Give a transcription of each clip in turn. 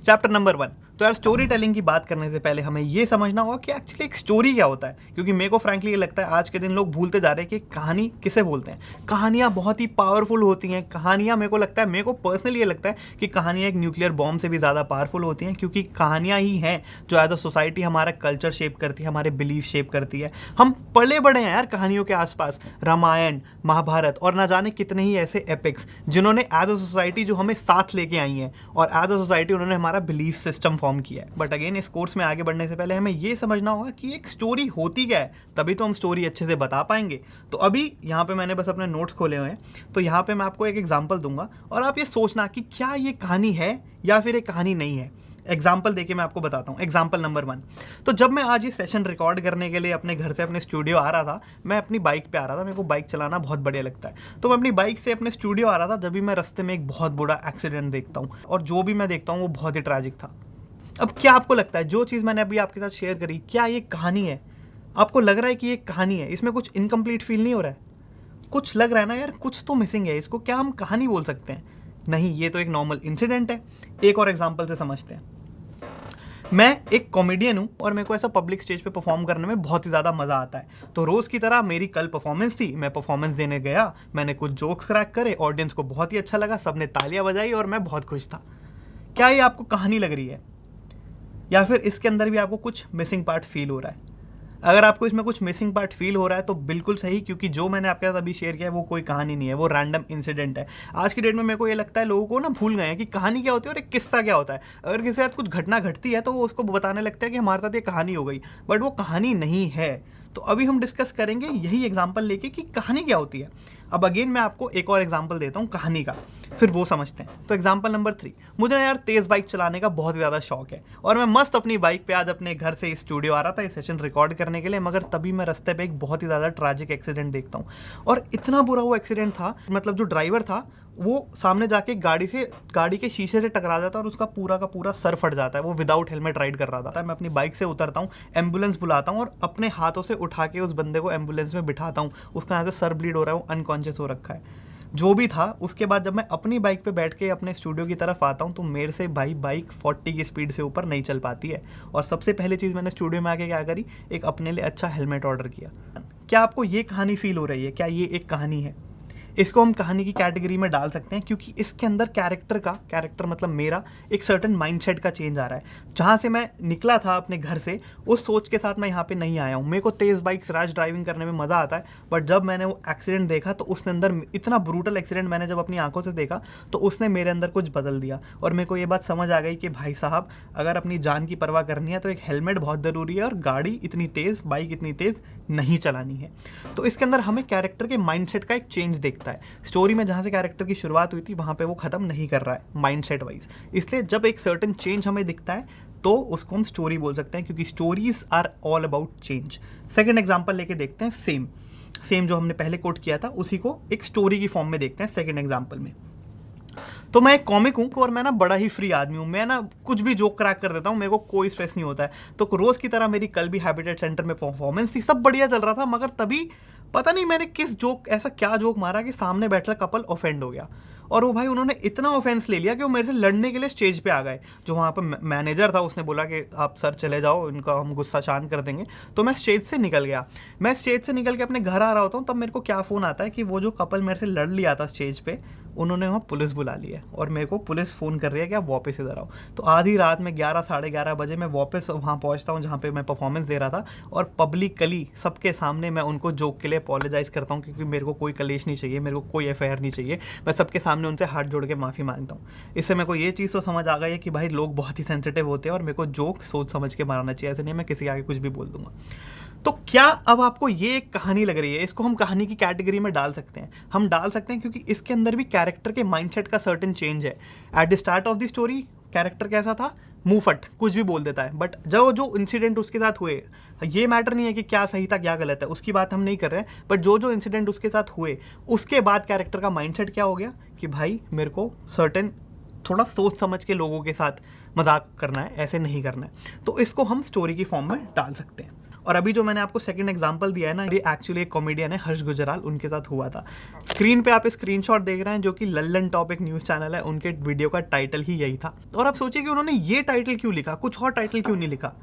Chapter number 1। तो यार story telling की बात करने से पहले हमें ये समझना होगा कि एक्चुअली एक स्टोरी क्या होता है, क्योंकि मेरे को फ्रैंकली ये लगता है आज के दिन लोग भूलते जा रहे हैं कि कहानी किसे बोलते हैं। कहानियाँ बहुत ही पावरफुल होती हैं। कहानियाँ मेरे को पर्सनली ये लगता है कि कहानियाँ एक न्यूक्लियर बॉम्ब से भी ज़्यादा पावरफुल होती हैं, क्योंकि कहानियाँ ही हैं जो एज अ सोसाइटी हमारा कल्चर शेप करती है, हमारे बिलीफ शेप करती है। हम पले बड़े हैं यार कहानियों के आसपास, रामायण, महाभारत और ना जाने कितने ही ऐसे एपिक्स जिन्होंने एज अ सोसाइटी जो हमें साथ लेके आई हैं और एज अ सोसाइटी उन्होंने हमारा बिलीफ सिस्टम फॉर्म किया है। बट अगेन इस कोर्स में आगे बढ़ने से पहले हमें ये समझना होगा कि एक स्टोरी होती क्या है, तभी तो हम स्टोरी अच्छे से बता पाएंगे। तो अभी यहाँ पे मैंने बस अपने नोट्स खोले हुए हैं, तो यहाँ पे मैं आपको एक एग्जांपल दूंगा और आप ये सोचना कि क्या ये कहानी है या फिर एक कहानी नहीं है। एग्जाम्पल देके मैं आपको बताता हूँ। Example number 1। तो जब मैं आज ये सेशन रिकॉर्ड करने के लिए अपने घर से अपने स्टूडियो आ रहा था, मैं अपनी बाइक पे आ रहा था। मेरे को बाइक चलाना बहुत बढ़िया लगता है, तो मैं अपनी बाइक से अपने स्टूडियो आ रहा था। जब भी मैं रास्ते में एक बहुत बड़ा एक्सीडेंट देखता हूँ और जो भी मैं देखता हूँ वो बहुत ही ट्रैजिक था। अब क्या आपको लगता है जो चीज़ मैंने अभी आपके साथ शेयर करी, क्या ये कहानी है? आपको लग रहा है कि ये कहानी है? इसमें कुछ इनकम्प्लीट फील नहीं हो रहा है? कुछ लग रहा है ना यार, कुछ तो मिसिंग है। इसको क्या हम कहानी बोल सकते हैं? नहीं, ये तो एक नॉर्मल इंसिडेंट है। एक और एग्जाम्पल से समझते हैं। मैं एक कॉमेडियन हूँ और मेरे को ऐसा पब्लिक स्टेज पे परफॉर्म करने में बहुत ही ज़्यादा मज़ा आता है। तो रोज़ की तरह मेरी कल परफॉर्मेंस थी, मैं परफॉर्मेंस देने गया, मैंने कुछ जोक्स क्रैक करे, ऑडियंस को बहुत ही अच्छा लगा, सबने तालियां बजाई और मैं बहुत खुश था। क्या ये आपको कहानी लग रही है या फिर इसके अंदर भी आपको कुछ मिसिंग पार्ट फील हो रहा है? अगर आपको इसमें कुछ मिसिंग पार्ट फील हो रहा है तो बिल्कुल सही, क्योंकि जो मैंने आपके साथ अभी शेयर किया है वो कोई कहानी नहीं है, वो रैंडम इंसिडेंट है। आज की डेट में मेरे को ये लगता है लोगों को ना भूल गए हैं कि कहानी क्या होती है और एक किस्सा क्या होता है। अगर किसी के साथ कुछ घटना घटती है तो वो उसको बताने लगता है कि हमारे साथ ये कहानी हो गई, बट वो कहानी नहीं है। तो अभी हम डिस्कस करेंगे यही एग्जाम्पल लेके कि कहानी क्या होती है। अब अगेन मैं आपको एक और एग्जाम्पल देता हूँ कहानी का, फिर वो समझते हैं। तो एग्जाम्पल नंबर 3। मुझे ना यार तेज़ बाइक चलाने का बहुत ही ज़्यादा शौक है और मैं मस्त अपनी बाइक पे आज अपने घर से स्टूडियो आ रहा था ये सेशन रिकॉर्ड करने के लिए, मगर तभी मैं रास्ते पे एक बहुत ही ज़्यादा ट्रैजिक एक्सीडेंट देखता हूँ। और इतना बुरा वो एक्सीडेंट था, मतलब जो ड्राइवर था वो सामने जाके गाड़ी के शीशे से टकरा जाता है और उसका पूरा का पूरा सर फट जाता है। वो विदाउट हेलमेट राइड कर रहा था। मैं अपनी बाइक से उतरता हूँ, एम्बुलेंस बुलाता हूँ और अपने हाथों से उठा के उस बंदे को एम्बुलेंस में बिठाता हूँ। उसका यहाँ से सर ब्लीड हो रहा है, वो अनकॉन्शियस हो रखा है। जो भी था, उसके बाद जब मैं अपनी बाइक पे बैठ के अपने स्टूडियो की तरफ आता हूँ तो मेरे से भाई बाइक 40 की स्पीड से ऊपर नहीं चल पाती है। और सबसे पहली चीज़ मैंने स्टूडियो में आके क्या करी, एक अपने लिए अच्छा हेलमेट ऑर्डर किया। क्या आपको ये कहानी फील हो रही है? क्या ये एक कहानी है? इसको हम कहानी की कैटेगरी में डाल सकते हैं, क्योंकि इसके अंदर कैरेक्टर मतलब मेरा एक सर्टन माइंडसेट का चेंज आ रहा है। जहाँ से मैं निकला था अपने घर से, उस सोच के साथ मैं यहाँ पे नहीं आया हूँ। मेरे को तेज़ बाइक रैश ड्राइविंग करने में मज़ा आता है, बट जब मैंने वो एक्सीडेंट देखा तो उसने अंदर इतना ब्रूटल एक्सीडेंट मैंने जब अपनी आंखों से देखा तो उसने मेरे अंदर कुछ बदल दिया। और मेरे को ये बात समझ आ गई कि भाई साहब, अगर अपनी जान की परवाह करनी है तो एक हेलमेट बहुत ज़रूरी है और गाड़ी इतनी तेज़, बाइक इतनी तेज़ नहीं चलानी है। तो इसके अंदर हमें कैरेक्टर के माइंडसेट का एक चेंज देखता है। स्टोरी में जहाँ से कैरेक्टर की शुरुआत हुई थी वहाँ पे वो ख़त्म नहीं कर रहा है माइंडसेट वाइज। इसलिए जब एक सर्टेन चेंज हमें दिखता है तो उसको हम स्टोरी बोल सकते हैं, क्योंकि stories are all about change. Second example लेके देखते हैं। सेम जो हमने पहले कोट किया था उसी को एक स्टोरी की फॉर्म में देखते हैं सेकेंड एग्जाम्पल में। तो मैं एक कॉमिक हूँ और मैं ना बड़ा ही फ्री आदमी हूँ। मैं ना कुछ भी जोक क्रैक कर देता हूँ, मेरे को कोई स्ट्रेस नहीं होता है। तो रोज़ की तरह मेरी कल भी हैबिटेट सेंटर में परफॉर्मेंस थी, सब बढ़िया चल रहा था, मगर तभी पता नहीं मैंने क्या जोक मारा कि सामने बैठा कपल ऑफेंड हो गया। और वो भाई उन्होंने इतना ऑफेंस ले लिया कि वो मेरे से लड़ने के लिए स्टेज पे आ गए। जो वहाँ पर मैनेजर था उसने बोला कि आप सर चले जाओ, इनका हम गुस्सा शांत कर देंगे। तो मैं स्टेज से निकल गया। मैं स्टेज से निकल के अपने घर आ रहा होता हूँ, तब मेरे को क्या फ़ोन आता है कि वो जो कपल मेरे से लड़ लिया था स्टेज पे, उन्होंने वहाँ पुलिस बुला ली है और मेरे को पुलिस फ़ोन कर रही है कि आप वापस इधर आओ। तो आधी रात में 11 साढ़े 11 बजे मैं वापस वहाँ पहुँचता हूँ जहाँ पे मैं परफॉर्मेंस दे रहा था, और पब्लिकली सबके सामने मैं उनको जोक के लिए अपोलोजाइज़ करता हूँ, क्योंकि मेरे को कोई कलेश नहीं चाहिए, मेरे को कोई एफआईआर नहीं चाहिए। मैं सबके सामने उनसे हाथ जोड़ के माफ़ी मांगता हूँ। इससे मेरे को ये चीज़ तो समझ आ गई है कि भाई लोग बहुत ही सेंसिटिव होते हैं और मेरे को जोक सोच समझ के मारना चाहिए। ऐसे नहीं मैं किसी आगे कुछ भी बोल दूंगा। तो क्या अब आपको ये एक कहानी लग रही है? इसको हम कहानी की कैटेगरी में डाल सकते हैं। हम डाल सकते हैं क्योंकि इसके अंदर भी कैरेक्टर के माइंडसेट का सर्टेन चेंज है। At the start of the story character कैसा था, मुंहफट कुछ भी बोल देता है, बट जो इंसिडेंट उसके साथ हुए, ये मैटर नहीं है कि क्या सही था क्या गलत है, उसकी बात हम नहीं कर रहे हैं, बट जो इंसिडेंट उसके साथ हुए उसके बाद कैरेक्टर का माइंडसेट क्या हो गया कि भाई मेरे को सर्टेन थोड़ा सोच समझ के लोगों के साथ मजाक करना है, ऐसे नहीं करना है। तो इसको हम स्टोरी की फॉर्म में डाल सकते हैं। और अभी जो मैंने आपको सेकंड एग्जांपल दिया है ना, ये एक्चुअली एक कॉमेडियन है हर्ष गुजराल, उनके साथ हुआ था। स्क्रीन पे आप स्क्रीनशॉट देख रहे हैं जो कि लल्लन टॉप एक न्यूज़ चैनल है, उनके वीडियो का टाइटल ही यही था। और आप सोचिए कि उन्होंने ये टाइटल क्यों लिखा, कुछ और टाइटल क्यों नहीं लिखा।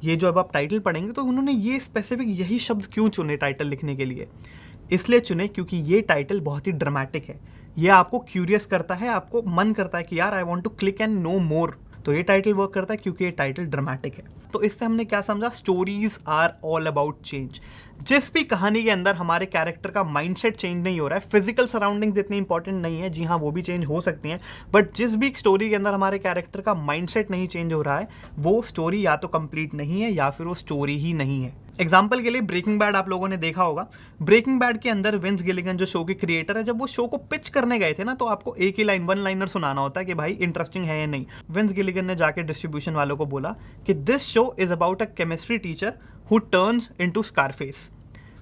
ये जो अब आप टाइटल पढ़ेंगे तो उन्होंने ये स्पेसिफिक यही शब्द क्यों चुने टाइटल लिखने के लिए, इसलिए चुने क्योंकि ये टाइटल बहुत ही ड्रामेटिक है। ये आपको क्यूरियस करता है, आपको मन करता है कि यार I want to click and no more. तो ये टाइटल वर्क करता है क्योंकि ये टाइटल ड्रामेटिक है। तो इससे हमने क्या समझा, stories are all about change. जिस भी कहानी के अंदर हमारे कैरेक्टर का माइंडसेट चेंज नहीं हो रहा है, फिजिकल सराउंडिंग्स इतनी इंपॉर्टेंट नहीं है, जी हाँ वो भी चेंज हो सकती हैं, बट जिस भी स्टोरी के अंदर हमारे कैरेक्टर का माइंडसेट नहीं चेंज हो रहा है, वो स्टोरी या तो कंप्लीट नहीं है या फिर वो स्टोरी ही नहीं है। एग्जाम्पल के लिए ब्रेकिंग बैड आप लोगों ने देखा होगा। ब्रेकिंग बैड के अंदर विंस गिलिगन जो शो के क्रिएटर है, जब वो शो को पिच करने गए थे ना, तो आपको एक ही लाइन, वन लाइनर सुनाना होता है कि भाई इंटरेस्टिंग है या नहीं। विंस गिलिगन ने जाके डिस्ट्रीब्यूशन वालों को बोला कि this show is about a chemistry teacher who turns into Scarface.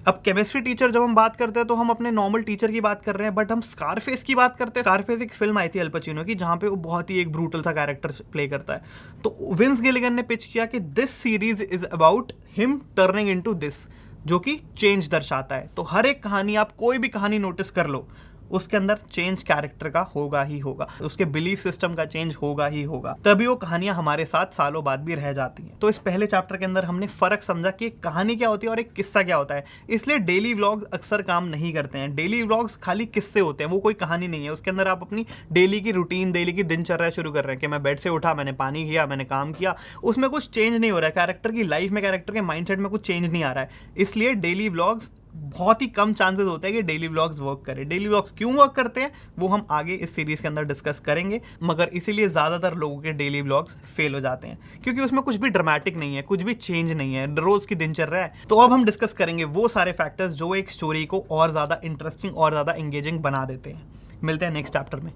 अब केमिस्ट्री टीचर जब हम बात करते हैं तो हम अपने नॉर्मल टीचर की बात कर रहे हैं, बट हम स्कारफेस की बात करते हैं। स्कारफेस एक फिल्म आई थी अल पचिनो की, जहां पे वो बहुत ही एक ब्रूटल सा कैरेक्टर प्ले करता है। तो विंस गिलिगन ने पिच किया कि this series is about him turning into this, जो कि चेंज दर्शाता है। तो हर एक कहानी, आप कोई भी कहानी नोटिस कर लो, उसके अंदर चेंज कैरेक्टर का होगा ही होगा, उसके बिलीफ सिस्टम का चेंज होगा ही होगा, तभी वो कहानियां हमारे साथ सालों बाद भी रह जाती हैं। तो इस पहले चैप्टर के अंदर हमने फर्क समझा कि एक कहानी क्या होती है और एक किस्सा क्या होता है। इसलिए डेली व्लॉग्स अक्सर काम नहीं करते हैं। डेली व्लॉग्स खाली किस्से होते हैं, वो कोई कहानी नहीं है। उसके अंदर आप अपनी डेली की रूटीन, डेली की दिनचर्या शुरू कर रहे हैं कि मैं बेड से उठा, मैंने पानी किया, मैंने काम किया, उसमें कुछ चेंज नहीं हो रहा है। कैरेक्टर की लाइफ में, कैरेक्टर के माइंडसेट में कुछ चेंज नहीं आ रहा है। इसलिए डेली व्लॉग्स बहुत ही कम चांसेस होते हैं कि डेली व्लॉग्स वर्क करें। डेली व्लॉग्स क्यों वर्क करते हैं वो हम आगे इस सीरीज के अंदर डिस्कस करेंगे, मगर इसीलिए ज़्यादातर लोगों के डेली व्लॉग्स फेल हो जाते हैं क्योंकि उसमें कुछ भी ड्रामेटिक नहीं है, कुछ भी चेंज नहीं है, रोज़ की दिनचर्या है। तो अब हम डिस्कस करेंगे वो सारे फैक्टर्स जो एक स्टोरी को और ज़्यादा इंटरेस्टिंग और ज़्यादा एंगेजिंग बना देते हैं। मिलते हैं नेक्स्ट चैप्टर में।